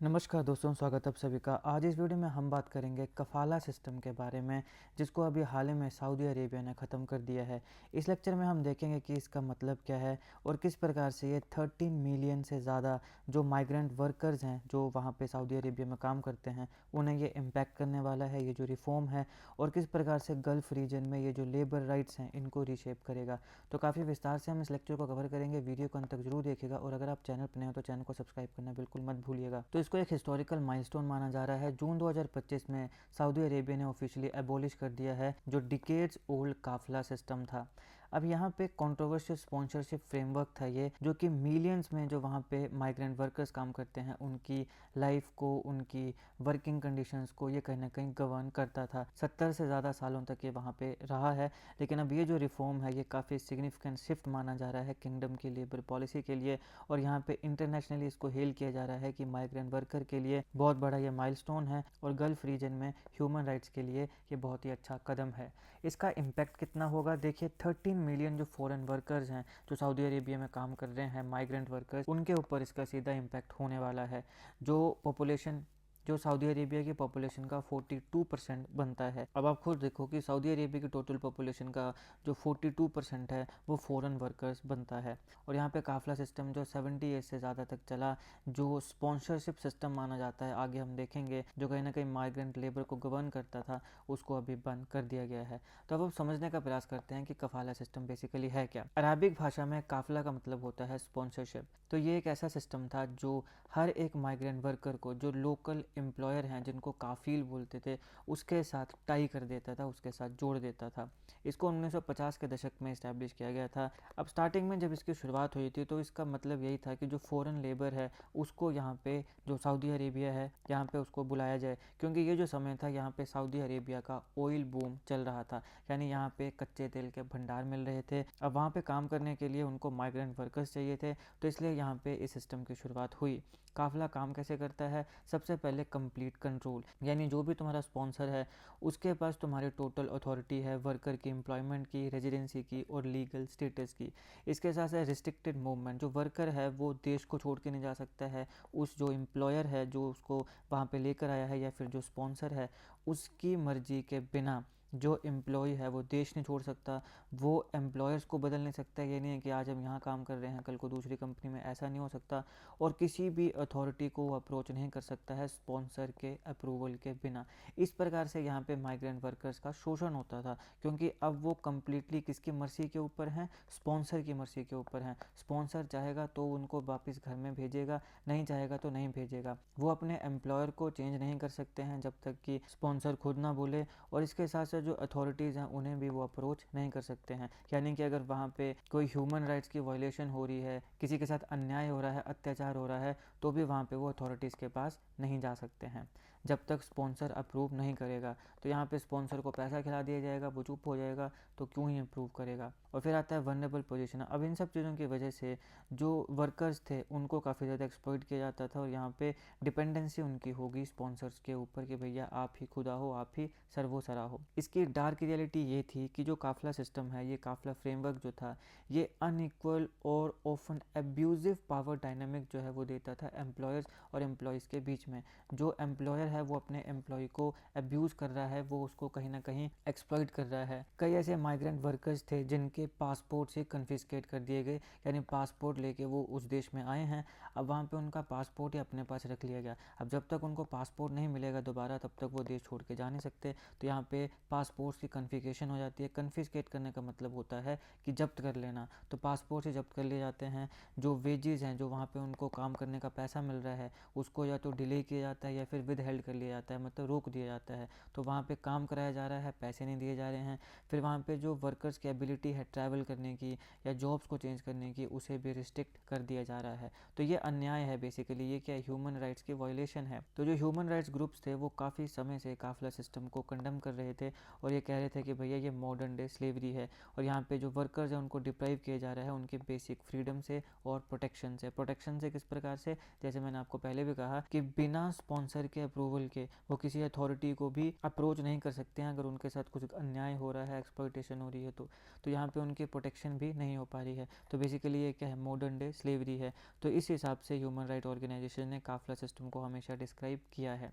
नमस्कार दोस्तों, स्वागत है आप सभी का। आज इस वीडियो में हम बात करेंगे कफ़ाला सिस्टम के बारे में, जिसको अभी हाल ही में सऊदी अरेबिया ने ख़त्म कर दिया है। इस लेक्चर में हम देखेंगे कि इसका मतलब क्या है और किस प्रकार से ये 13 मिलियन से ज़्यादा जो माइग्रेंट वर्कर्स हैं जो वहाँ पे सऊदी अरेबिया में काम करते हैं, उन्हें ये इम्पैक्ट करने वाला है ये जो रिफ़ॉर्म है, और किस प्रकार से गल्फ़ रीजन में ये जो लेबर राइट्स हैं इनको रीशेप करेगा। तो काफ़ी विस्तार से हम इस लेक्चर को कवर करेंगे। वीडियो को अंत तक जरूर देखिएगा, और अगर आप चैनल पर नए हो तो चैनल को सब्सक्राइब करना बिल्कुल मत भूलिएगा। तो इसको एक हिस्टोरिकल माइलस्टोन माना जा रहा है। जून 2025 में सऊदी अरेबिया ने ऑफिशियली एबॉलिश कर दिया है जो डिकेड्स ओल्ड काफिला सिस्टम था। अब यहाँ पे कंट्रोवर्शियल स्पॉन्सरशिप फ्रेमवर्क था ये, जो कि मिलियंस में जो वहाँ पे माइग्रेंट वर्कर्स काम करते हैं उनकी लाइफ को, उनकी वर्किंग कंडीशंस को ये कहीं ना कहीं गवर्न करता था। 70 से ज़्यादा सालों तक ये वहाँ पे रहा है। लेकिन अब ये जो रिफॉर्म है ये काफ़ी सिग्निफिकेंट शिफ्ट माना जा रहा है किंगडम की लेबर पॉलिसी के लिए, और यहाँ पे इंटरनेशनली इसको हेल किया जा रहा है कि माइग्रेंट वर्कर के लिए बहुत बड़ा ये माइलस्टोन है, और गल्फ रीजन में ह्यूमन राइट्स के लिए ये बहुत ही अच्छा कदम है। इसका इम्पैक्ट कितना होगा देखिए, 13 मिलियन जो फॉरेन वर्कर्स हैं जो सऊदी अरेबिया में काम कर रहे हैं, माइग्रेंट वर्कर्स, उनके ऊपर इसका सीधा इम्पैक्ट होने वाला है। जो सऊदी अरेबिया की पॉपुलेशन का 42% बनता है। अब आप खुद देखो कि सऊदी अरेबिया की टोटल पॉपुलेशन का जो 42% है वो फॉरेन वर्कर्स बनता है। और यहाँ पे काफिला सिस्टम जो 70 ईयर्स से ज़्यादा तक चला, जो स्पॉन्सरशिप सिस्टम माना जाता है, आगे हम देखेंगे, जो कहीं ना कहीं माइग्रेंट लेबर को गवर्न करता था, उसको अभी बंद कर दिया गया है। तो अब हम समझने का प्रयास करते हैं कि कफाला सिस्टम बेसिकली है क्या। अरबिक भाषा में काफिला का मतलब होता है स्पॉन्सरशिप। तो ये एक ऐसा सिस्टम था जो हर एक माइग्रेंट वर्कर को, जो लोकल एम्प्लॉयर हैं जिनको काफिल बोलते थे, उसके साथ टाई कर देता था, उसके साथ जोड़ देता था। इसको 1950 के दशक में इस्टेब्लिश किया गया था। अब स्टार्टिंग में जब इसकी शुरुआत हुई थी तो इसका मतलब यही था कि जो फॉरेन लेबर है उसको यहाँ पे, जो सऊदी अरेबिया है यहाँ पे, उसको बुलाया जाए, क्योंकि ये जो समय था यहाँ पे सऊदी अरेबिया का ऑयल बूम चल रहा था। यानी यहाँ पे कच्चे तेल के भंडार मिल रहे थे। अब वहाँ पे काम करने के लिए उनको माइग्रेंट वर्कर्स चाहिए थे, तो इसलिए यहाँ पे इस सिस्टम की शुरुआत हुई। काफिला काम कैसे करता है? सबसे पहले कंप्लीट कंट्रोल, यानी जो भी तुम्हारा स्पॉन्सर है उसके पास तुम्हारी टोटल अथॉरिटी है वर्कर की, एम्प्लॉयमेंट की, रेजिडेंसी की और लीगल स्टेटस की। इसके साथ साथ रिस्ट्रिक्टेड मूवमेंट, जो वर्कर है वो देश को छोड़ के नहीं जा सकता है। उस जो एम्प्लॉयर है जो उसको वहाँ पे लेकर आया है, या फिर जो स्पॉन्सर है, उसकी मर्जी के बिना जो एम्प्लॉय है वो देश नहीं छोड़ सकता, वो एम्प्लॉयर्स को बदल नहीं सकता। ये नहीं है कि आज हम यहाँ काम कर रहे हैं कल को दूसरी कंपनी में, ऐसा नहीं हो सकता। और किसी भी अथॉरिटी को वो अप्रोच नहीं कर सकता है स्पॉन्सर के अप्रूवल के बिना। इस प्रकार से यहाँ पे माइग्रेंट वर्कर्स का शोषण होता था, क्योंकि अब वो कम्प्लीटली किसकी मर्जी के ऊपर हैं? स्पॉन्सर की मर्जी के ऊपर हैं। स्पॉन्सर चाहेगा तो उनको वापस घर में भेजेगा, नहीं चाहेगा तो नहीं भेजेगा। वो अपने एम्प्लॉयर को चेंज नहीं कर सकते हैं जब तक कि स्पॉन्सर खुद ना बोले, और इसके साथ साथ जो अथॉरिटीज़ हैं उन्हें भी वो अप्रोच नहीं कर सकते हैं। यानी कि अगर वहाँ पे कोई ह्यूमन राइट्स की वायलेशन हो रही है, किसी के साथ अन्याय हो रहा है, अत्याचार हो रहा है, तो भी वहाँ पे वो अथॉरिटीज़ के पास नहीं जा सकते हैं जब तक स्पॉन्सर अप्रूव नहीं करेगा। तो यहाँ पे स्पॉन्सर को पैसा खिला दिया जाएगा, वो चुप हो जाएगा, तो क्यों ही अप्रूव करेगा। और फिर आता है वनरेबल पोजीशन। अब इन सब चीज़ों की वजह से जो वर्कर्स थे उनको काफ़ी ज़्यादा एक्सप्लॉइट किया जाता था, और यहाँ पे डिपेंडेंसी उनकी होगी स्पॉन्सर्स के ऊपर कि भैया आप ही खुदा हो, आप ही सर्वोसरा हो। इसकी डार्क रियलिटी ये थी कि जो काफिला सिस्टम है, ये काफिला फ्रेमवर्क जो था, ये अनइक्वल और ऑफन एब्यूजिव पावर डायनामिक जो है वो देता था एम्प्लॉयर्स और एम्प्लॉयज़ के बीच में। जो एम्प्लॉयर है वो अपने एम्प्लॉय को अब्यूज़ कर रहा है, वो उसको कहीं ना कहीं एक्सप्लॉइट कर रहा है। कई ऐसे माइग्रेंट वर्कर्स थे जिनके पासपोर्ट से कन्फिस्केट कर दिए गए, यानी पासपोर्ट लेके वो उस देश में आए हैं, अब वहाँ पे उनका पासपोर्ट ही अपने पास रख लिया गया। अब जब तक उनको पासपोर्ट नहीं मिलेगा दोबारा, तब तक वो देश छोड़ के जा नहीं सकते। तो यहाँ पे पासपोर्ट्स की कन्फिकेशन हो जाती है। कन्फिस्केट करने का मतलब होता है कि जब्त कर लेना, तो पासपोर्ट से जब्त कर लिए जाते हैं। जो वेजेस हैं, जो वहाँ पे उनको काम करने का पैसा मिल रहा है, उसको या तो डिले किया जाता है या फिर विद हेल्ड कर लिया जाता है, मतलब रोक दिया जाता है। तो वहाँ पे काम कराया जा रहा है, पैसे नहीं दिए जा रहे हैं। फिर वहाँ पे जो वर्कर्स की एबिलिटी है ट्रैवल करने की या जॉब्स को चेंज करने की, उसे भी रिस्ट्रिक्ट कर दिया जा रहा है। तो ये अन्याय है बेसिकली, ये क्या ह्यूमन राइट्स की वायलेशन है। तो जो ह्यूमन राइट्स ग्रुप्स थे वो काफ़ी समय से काफिला सिस्टम को कंडेम कर रहे थे, और ये कह रहे थे कि भैया ये मॉडर्न डे स्लेवरी है, और यहाँ पे जो वर्कर्स हैं उनको डिप्राइव किया जा रहा है उनके बेसिक फ्रीडम से और प्रोटेक्शन से। प्रोटेक्शन से किस प्रकार से? जैसे मैंने आपको पहले भी कहा कि बिना स्पॉन्सर के अप्रूवल के वो किसी अथॉरिटी को भी अप्रोच नहीं कर सकते हैं अगर उनके साथ कुछ अन्याय हो रहा है, एक्सप्लॉइटेशन हो रही है तो यहाँ पे उनकी प्रोटेक्शन भी नहीं हो पा रही है। तो बेसिकली ये क्या है, मॉडर्न डे स्लेवरी है। तो इस हिसाब से ह्यूमन राइट ऑर्गेनाइजेशन ने काफिला सिस्टम को हमेशा डिस्क्राइब किया है।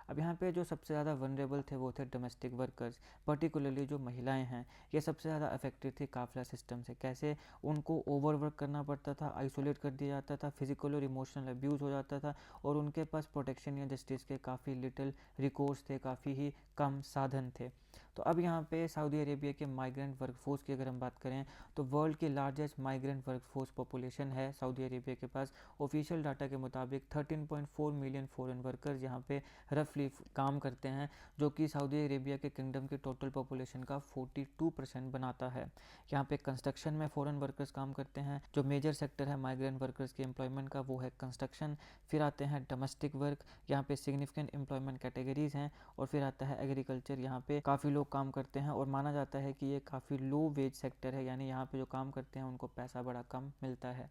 अब यहाँ पे जो सबसे ज़्यादा वनरेबल थे वो थे डोमेस्टिक वर्कर्स, पर्टिकुलरली जो महिलाएं हैं, ये सबसे ज़्यादा अफेक्टेड थी काफिला सिस्टम से। कैसे, उनको ओवरवर्क करना पड़ता था, आइसोलेट कर दिया जाता था, फिजिकल और इमोशनल अब्यूज़ हो जाता था, और उनके पास प्रोटेक्शन या जस्टिस के काफ़ी लिटिल रिकोर्स थे, काफ़ी ही कम साधन थे। तो अब यहाँ पे सऊदी अरेबिया के माइग्रेंट वर्कफोर्स की अगर हम बात करें तो वर्ल्ड की लार्जेस्ट माइग्रेंट वर्कफोर्स पॉपुलेशन है सऊदी अरेबिया के पास। ऑफिशियल डाटा के मुताबिक 13.4 मिलियन फॉरेन वर्कर्स यहाँ पे रफली काम करते हैं, जो कि सऊदी अरेबिया के किंगडम की टोटल पॉपुलेशन का 42% बनाता है। यहाँ पे कंस्ट्रक्शन में फॉरेन वर्कर्स काम करते हैं। जो मेजर सेक्टर है माइग्रेंट वर्कर्स के एम्प्लॉयमेंट का वो है कंस्ट्रक्शन। फिर आते हैं डोमेस्टिक वर्क, यहाँ पे सिग्निफिकेंट एम्प्लॉयमेंट कैटेगरीज हैं। और फिर आता है एग्रीकल्चर, यहाँ पे काफ़ी लोग काम करते हैं और माना जाता है कि ये काफ़ी लो वेज सेक्टर है, यानी यहाँ पे जो काम करते हैं उनको पैसा बड़ा कम मिलता है।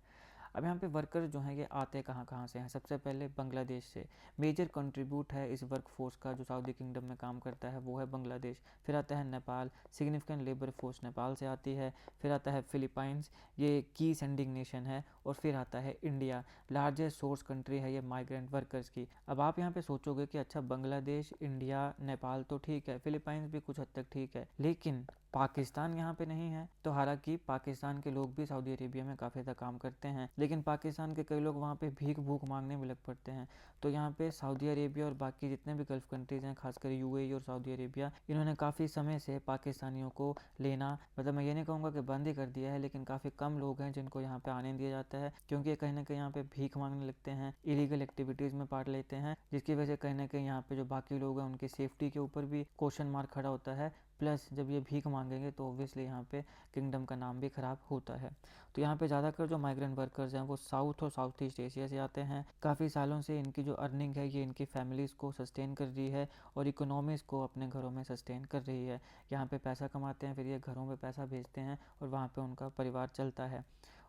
अब यहाँ पे वर्कर जो हैं ये आते कहाँ कहाँ से हैं। सबसे पहले बांग्लादेश से। मेजर कंट्रीब्यूट है इस वर्क फोर्स का जो सऊदी किंगडम में काम करता है वो है बांग्लादेश। फिर आता है Nepal, significant labour force Nepal से आती है। फिर आता है फिलीपाइंस, ये की सेंडिंग नेशन है। और फिर आता है इंडिया, लार्जेस्ट सोर्स कंट्री है ये माइग्रेंट वर्कर्स की। अब आप यहाँ पे सोचोगे कि अच्छा बांग्लादेश, इंडिया, नेपाल तो ठीक है, फिलीपाइंस भी कुछ हद तक ठीक है, लेकिन पाकिस्तान यहाँ पे नहीं है। तो हालांकि पाकिस्तान के लोग भी सऊदी अरेबिया में काफ़ी ज़्यादा काम करते हैं, लेकिन पाकिस्तान के कई लोग वहाँ पे भीख भूख मांगने में लग पड़ते हैं। तो यहाँ पे सऊदी अरेबिया और बाकी जितने भी गल्फ़ कंट्रीज़ हैं, खासकर यूएई और सऊदी अरेबिया, इन्होंने काफ़ी समय से पाकिस्तानियों को लेना, मतलब मैं ये नहीं कहूँगा कि बंद ही कर दिया है, लेकिन काफ़ी कम लोग हैं जिनको यहाँ पे आने दिया जाता है, क्योंकि कहीं ना कहीं यहाँ पे भीख मांगने लगते हैं, इलीगल एक्टिविटीज़ में पार्ट लेते हैं, जिसकी वजह से कहीं ना कहीं यहाँ पे जो बाकी लोग हैं उनकी सेफ्टी के ऊपर भी क्वेश्चन मार्क खड़ा होता है। प्लस जब ये भीख मांगेंगे तो ऑब्वियसली यहाँ पे किंगडम का नाम भी ख़राब होता है। तो यहाँ पे ज़्यादातर जो माइग्रेंट वर्कर्स हैं वो साउथ और साउथ ईस्ट एशिया से आते हैं। काफ़ी सालों से इनकी जो अर्निंग है ये इनकी फैमिलीज़ को सस्टेन कर रही है और इकोनॉमीज़ को अपने घरों में सस्टेन कर रही है। यहाँ पे पैसा कमाते हैं, फिर ये घरों में पैसा भेजते हैं और वहाँ पे उनका परिवार चलता है।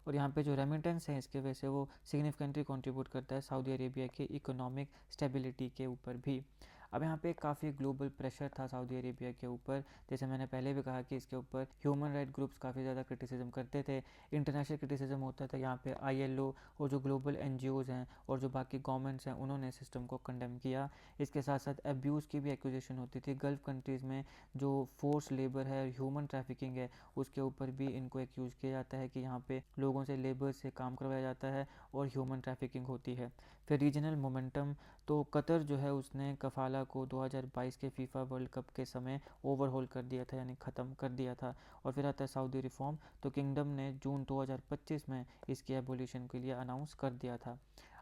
और यहाँ पे जो रेमिटेंस है इसके वजह से वो सिग्निफिकेंटली कंट्रीब्यूट करता है सऊदी अरेबिया की इकोनॉमिक स्टेबिलिटी के ऊपर भी। अब यहाँ पे काफ़ी ग्लोबल प्रेशर था सऊदी अरेबिया के ऊपर, जैसे मैंने पहले भी कहा कि इसके ऊपर ह्यूमन राइट ग्रुप्स काफ़ी ज़्यादा क्रिटिसिज्म करते थे, इंटरनेशनल क्रिटिसिज्म होता था। यहाँ पे आईएलओ और जो ग्लोबल एनजीओज़ हैं और जो बाकी गवर्नमेंट्स हैं उन्होंने सिस्टम को कंडेम किया। इसके साथ साथ अब्यूज़ की भी एक्यूजेशन होती थी। गल्फ़ कंट्रीज़ में जो फोर्स लेबर है, ह्यूमन ट्रैफिकिंग है, उसके ऊपर भी इनको एक्यूज़ किया जाता है कि यहाँ पे लोगों से लेबर से काम करवाया जाता है और ह्यूमन ट्रैफिकिंग होती है। फिर रीजनल मोमेंटम, तो कतर जो है उसने कफाला को 2022 के फीफा वर्ल्ड कप के समय ओवरहॉल कर दिया था, यानी ख़त्म कर दिया था। और फिर आता है सऊदी रिफॉर्म, तो किंगडम ने जून 2025 में इसकी एबोलिशन के लिए अनाउंस कर दिया था।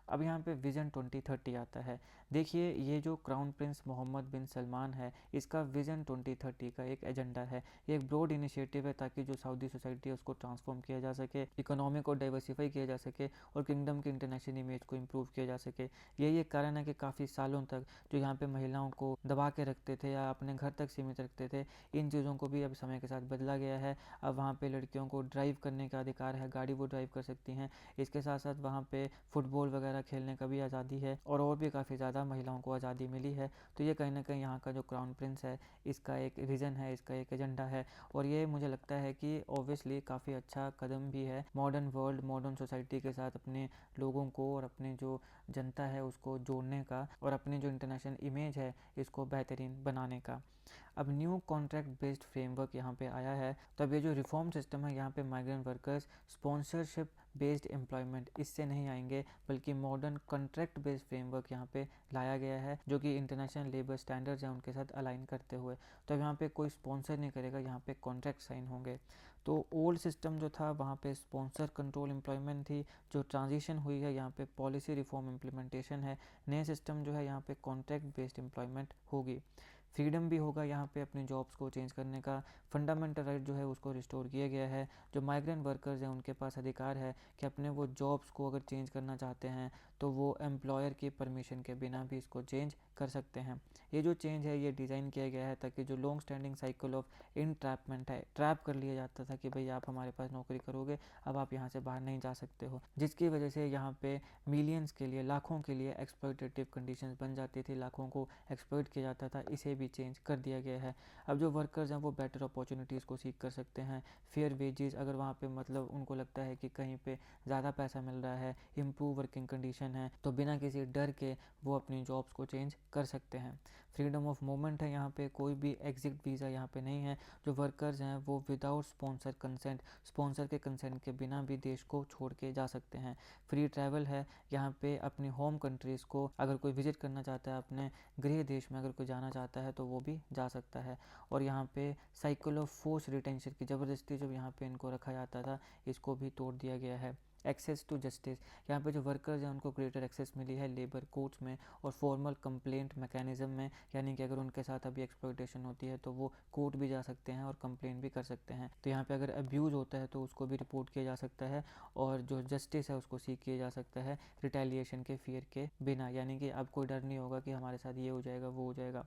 अब यहाँ पे विज़न 2030 आता है। देखिए ये जो क्राउन प्रिंस मोहम्मद बिन सलमान है, इसका विज़न 2030 का एक एजेंडा है। ये एक ब्रॉड इनिशिएटिव है ताकि जो सऊदी सोसाइटी है उसको ट्रांसफॉर्म किया जा सके, इकोनॉमी को डाइवर्सिफाई किया जा सके और किंगडम की इंटरनेशनल इमेज को इम्प्रूव किया जा सके। यही एक कारण है कि काफ़ी सालों तक जो यहाँ पे महिलाओं को दबा के रखते थे या अपने घर तक सीमित रखते थे, इन चीज़ों को भी अब समय के साथ बदला गया है। अब वहाँ पे लड़कियों को ड्राइव करने का अधिकार है, गाड़ी वो ड्राइव कर सकती हैं। इसके साथ साथ वहाँ पे फुटबॉल वगैरह खेलने का भी आज़ादी है और भी काफ़ी ज़्यादा महिलाओं को आज़ादी मिली है। तो ये कहीं ना कहीं यहाँ का जो क्राउन प्रिंस है इसका एक विज़न है, इसका एक एजेंडा है। और ये मुझे लगता है कि ऑब्वियसली काफ़ी अच्छा कदम भी है मॉडर्न वर्ल्ड, मॉडर्न सोसाइटी के साथ अपने लोगों को और अपने जो जनता है उसको जोड़ने का और अपनी जो इंटरनेशनल इमेज है इसको बेहतरीन बनाने का। अब न्यू कॉन्ट्रैक्ट बेस्ड फ्रेमवर्क यहाँ पे आया है। तो अब ये जो रिफॉर्म सिस्टम है यहाँ पे migrant workers sponsorship based employment इससे नहीं आएंगे, बल्कि मॉडर्न कॉन्ट्रैक्ट बेस्ड फ्रेमवर्क यहाँ पे लाया गया है जो कि इंटरनेशनल लेबर स्टैंडर्ड्स हैं उनके साथ अलाइन करते हुए। तो अब यहाँ पे कोई स्पॉन्सर नहीं करेगा, यहाँ पे कॉन्ट्रैक्ट साइन होंगे। तो ओल्ड सिस्टम जो था वहाँ पे स्पॉन्सर कंट्रोल एम्प्लॉयमेंट थी, जो ट्रांजिशन हुई है यहाँ पे पॉलिसी रिफॉर्म इम्प्लीमेंटेशन है। नए सिस्टम जो है यहाँ पे कॉन्ट्रैक्ट बेस्ड एम्प्लॉयमेंट होगी। फ्रीडम भी होगा यहाँ पे अपनी जॉब्स को चेंज करने का, फंडामेंटल राइट जो है उसको रिस्टोर किया गया है। जो माइग्रेंट वर्कर्स हैं उनके पास अधिकार है कि अपने वो जॉब्स को अगर चेंज करना चाहते हैं तो वो एम्प्लॉयर की परमिशन के बिना भी इसको चेंज कर सकते हैं। ये जो चेंज है ये डिज़ाइन किया गया है ताकि जो लॉन्ग स्टैंडिंग साइकिल ऑफ इनट्रैपमेंट है, ट्रैप कर लिया जाता था कि भाई आप हमारे पास नौकरी करोगे, अब आप यहाँ से बाहर नहीं जा सकते हो, जिसकी वजह से यहाँ पे मिलियंस के लिए, लाखों के लिए एक्सप्लॉयटेटिव कंडीशंस बन जाती थी, लाखों को एक्सप्लॉयट किया जाता था। इसे भी चेंज कर दिया गया है। अब जो वर्कर्स हैं वो बेटर अपॉर्चुनिटीज़ को सीख कर सकते हैं, फेयर वेजेस, अगर वहाँ पे मतलब उनको लगता है कि कहीं पे ज़्यादा पैसा मिल रहा है, इम्प्रूव वर्किंग कंडीशन है, तो बिना किसी डर के वो अपनी जॉब्स को चेंज कर सकते हैं। फ्रीडम ऑफ मूवमेंट है यहाँ पे, कोई भी एग्जिट वीज़ा यहाँ पे नहीं है। जो वर्कर्स हैं वो विदाउट स्पॉन्सर कंसेंट, स्पॉन्सर के कंसेंट के बिना भी देश को छोड़ के जा सकते हैं। फ्री ट्रैवल है यहाँ पे, अपनी होम कंट्रीज़ को अगर कोई विजिट करना चाहता है, अपने गृह देश में अगर कोई जाना चाहता है तो वो भी जा सकता है। और यहाँ पे साइकिल ऑफ फोर्स रिटेंशन की, ज़बरदस्ती जो यहाँ पे इनको रखा जाता था, इसको भी तोड़ दिया गया है। एक्सेस टू जस्टिस, यहाँ पे जो वर्कर्स हैं उनको ग्रेटर एक्सेस मिली है लेबर कोर्ट्स में और फॉर्मल कंप्लेंट मैकेनिज्म में, यानी कि अगर उनके साथ अभी एक्सप्लॉयटेशन होती है तो वो कोर्ट भी जा सकते हैं और कंप्लेंट भी कर सकते हैं। तो यहाँ पे अगर अब्यूज़ होता है तो उसको भी रिपोर्ट किया जा सकता है और जो जस्टिस है उसको सीख किया जा सकता है रिटेलिएशन के फियर के बिना, यानी कि अब कोई डर नहीं होगा कि हमारे साथ ये हो जाएगा वो हो जाएगा।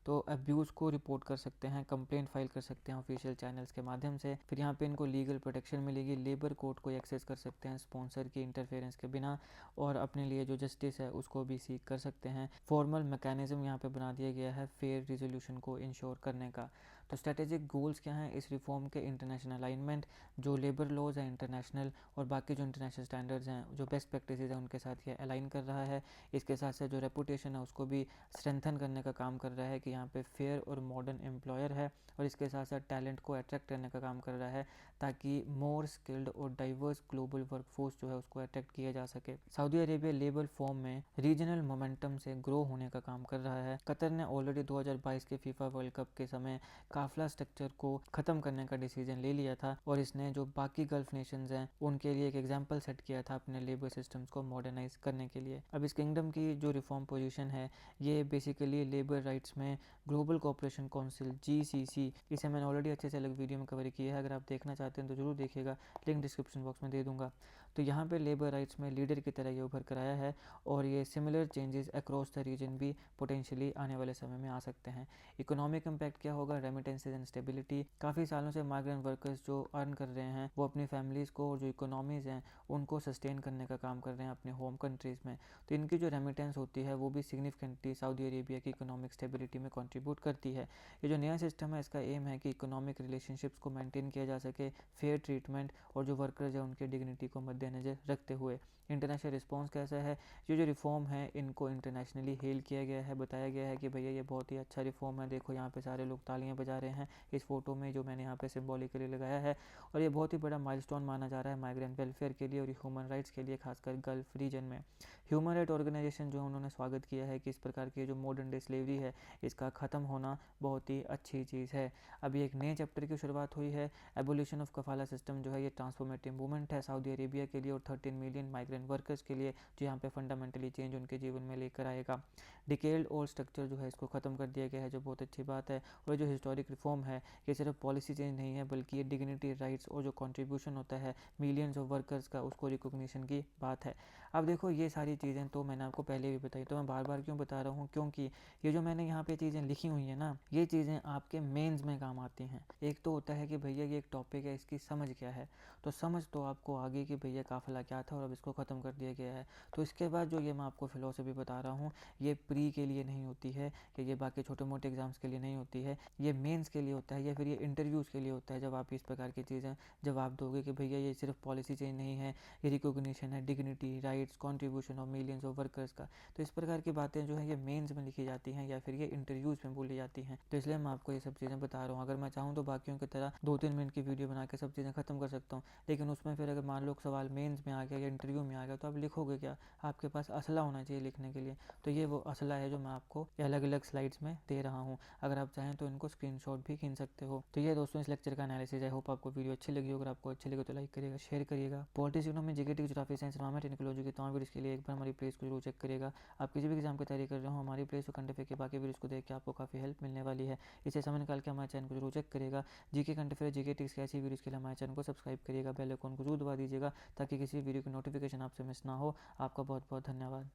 तो अब्यूज़ को रिपोर्ट कर सकते हैं, कंप्लेंट फाइल कर सकते हैं ऑफिशियल चैनल्स के माध्यम से। फिर यहाँ पे इनको लीगल प्रोटेक्शन मिलेगी, लेबर कोर्ट को एक्सेस कर सकते हैं स्पॉन्सर की इंटरफेरेंस के बिना और अपने लिए जो जस्टिस है उसको भी सीख कर सकते हैं। फॉर्मल मैकेनिज्म यहाँ पे बना दिया गया है फेयर रिजोल्यूशन को इंश्योर करने का। तो स्ट्रेटेजिक गोल्स क्या हैं इस रिफॉर्म के? इंटरनेशनल अलाइनमेंट, जो लेबर लॉज हैं इंटरनेशनल और बाकी जो इंटरनेशनल स्टैंडर्ड्स हैं, जो बेस्ट प्रैक्टिसेस हैं उनके साथ ये अलाइन कर रहा है। इसके साथ साथ जो रेपुटेशन है उसको भी स्ट्रेंथन करने का काम कर रहा है कि यहाँ पे फेयर और मॉडर्न एम्प्लॉयर है, और इसके साथ साथ टैलेंट को अट्रैक्ट करने का काम कर रहा है ताकि मोर स्किल्ड और डाइवर्स ग्लोबल वर्कफोर्स जो है उसको अट्रैक्ट किया जा सके। सऊदी अरेबिया लेबर फॉर्म में रीजनल मोमेंटम से ग्रो होने का काम कर रहा है। कतर ने ऑलरेडी 2022 के फीफा वर्ल्ड कप के समय काफिला स्ट्रक्चर को ख़त्म करने का डिसीजन ले लिया था और इसने जो बाकी गल्फ नेशंस हैं उनके लिए एक एग्जाम्पल सेट किया था अपने लेबर सिस्टम्स को मॉडर्नाइज करने के लिए। अब इस किंगडम की जो रिफॉर्म पोजीशन है ये बेसिकली लेबर राइट्स में ग्लोबल कोऑपरेशन काउंसिल GCC, इसे मैंने ऑलरेडी अच्छे से अलग वीडियो में कवर किया है, अगर आप देखना चाहते हैं तो ज़रूर देखिएगा, लिंक डिस्क्रिप्शन बॉक्स में दे दूंगा। तो यहाँ पे लेबर राइट्स में लीडर की तरह ये उभर कर आया है और ये similar changes across the region भी पोटेंशियली आने वाले समय में आ सकते हैं। इकोनॉमिक इम्पैक्ट क्या होगा? रेमिटेंसेज एंड स्टेबिलिटी, काफ़ी सालों से माइग्रेंट वर्कर्स जो अर्न कर रहे हैं वो अपनी फैमिलीज़ को और जो इकोनॉमीज़ हैं उनको सस्टेन करने का काम कर रहे हैं अपने होम कंट्रीज़ में। तो इनकी जो रेमिटेंस होती है वो भी सिग्निफिकेंटली सऊदी अरेबिया की इकोनॉमिक स्टेबिलिटी में कंट्रीब्यूट करती है। ये जो नया सिस्टम है इसका एम है कि इकोनॉमिक रिलेशनशिप्स को मेंटेन किया जा सके, फेयर ट्रीटमेंट और जो वर्कर्स हैं उनके डिग्निटी को मद्देनजर रखते हुए। इंटरनेशनल रिस्पॉन्स कैसा है? ये जो रिफॉर्म है इनको इंटरनेशनली हेल किया गया है, बताया गया है कि भैया ये बहुत ही अच्छा रिफॉर्म है, देखो यहाँ पे सारे लोग तालियां बजा रहे हैं इस फोटो में जो मैंने यहाँ पे सिंबॉलिकली लगाया है, और ये बहुत ही बड़ा माइलस्टोन माना जा रहा है माइग्रेंट वेलफेयर के लिए और ह्यूमन राइट्स के लिए, खासकर गल्फ रीजन में। ह्यूमन राइट ऑर्गेनाइजेशन जो उन्होंने स्वागत किया है कि इस प्रकार की जो मॉडर्न डे स्लेवरी है इसका ख़त्म होना बहुत ही अच्छी चीज़ है। अभी एक नए चैप्टर की शुरुआत हुई है। एबोल्यूशन ऑफ कफाला सिस्टम जो है ये ट्रांसफॉर्मेटिव मूवमेंट है सऊदी अरेबिया के लिए और 13 मिलियन माइग्रेंट वर्कर्स के लिए, जो यहाँ पे फंडामेंटली चेंज उनके जीवन में लेकर आएगा। डिकेल्ड ओल्ड स्ट्रक्चर जो है इसको ख़त्म कर दिया गया है, जो बहुत अच्छी बात है। और जो हिस्टोरिक रिफॉर्म है ये सिर्फ पॉलिसी चेंज नहीं है बल्कि ये डिग्निटी, राइट्स और जो कंट्रीब्यूशन होता है मिलियंस ऑफ वर्कर्स का उसको रिकॉग्निशन की बात है। अब देखो ये सारी चीज़ें तो मैंने आपको पहले भी बताई, तो मैं बार बार क्यों बता रहा हूँ? क्योंकि ये जो मैंने यहाँ पे चीज़ें लिखी हुई हैं ना, ये चीज़ें आपके मेंस में काम आती हैं। एक तो होता है कि भैया ये एक टॉपिक है, इसकी समझ क्या है, तो समझ तो आपको आगे कि भैया काफिला क्या था और अब इसको ख़त्म कर दिया गया है। तो इसके बाद जो ये मैं आपको फ़िलॉसफी बता रहा हूँ ये प्री के लिए नहीं होती है कि ये बाकी छोटे मोटे एग्जाम्स के लिए नहीं होती है, ये मेंस के लिए होता है या फिर ये इंटरव्यूज़ के लिए होता है। जब आप इस प्रकार की चीज़ें जवाब दोगे कि भैया ये सिर्फ पॉलिसी चेंज नहीं है, ये रिकॉग्निशन है dignity, rights, contribution of millions of workers का, तो इस प्रकार की बातें जो है ये मेंस में लिखी जाती हैं या फिर ये इंटरव्यूज़ में बोली जाती हैं। तो इसलिए मैं आपको ये सब चीज़ें बता रहा हूँ। अगर मैं चाहूँ तो बाकियों की तरह 2-3 मिनट की वीडियो बना के सब चीज़ें ख़त्म कर सकता हूँ, लेकिन उसमें फिर अगर मान लो सवाल मेंस में आ गया या इंटरव्यू में आ गया तो आप लिखोगे क्या? आपके पास असला होना चाहिए लिखने के लिए, तो ये वो असला मसला है जो मैं आपको अलग अलग स्लाइड्स में दे रहा हूँ। अगर आप चाहें तो इनको स्क्रीनशॉट भी खींच सकते हो। तो ये दोस्तों इस लेक्चर का एनालिसिस। आई होप आपको वीडियो अच्छी लगी हो। अगर आपको अच्छी लगे तो लाइक करिएगा, शेयर करिएगा। Politics, economy, GK, geography, science, environment, technology के तमाम वीडियोस के लिए एक बार हमारी प्लेलिस्ट को जरूर चेक करिएगा। आप किसी भी एग्जाम की तैयारी कर रहे हो, हमारी प्लेलिस्ट और करंट अफेयर के बाकी वीडियोस को देख के आपको काफ़ी हेल्प मिलने वाली है। इसे समय निकाल के हमारे चैनल को जरूर चेक करिएगा। GK, current affair, GK tricks की ऐसी वीडियोस के लिए हमारे चैनल को सब्सक्राइब करिएगा, बेल आइकन को जरूर दबा दीजिएगा ताकि किसी वीडियो की नोटिफिकेशन आपसे मिस ना हो। आपका बहुत बहुत धन्यवाद।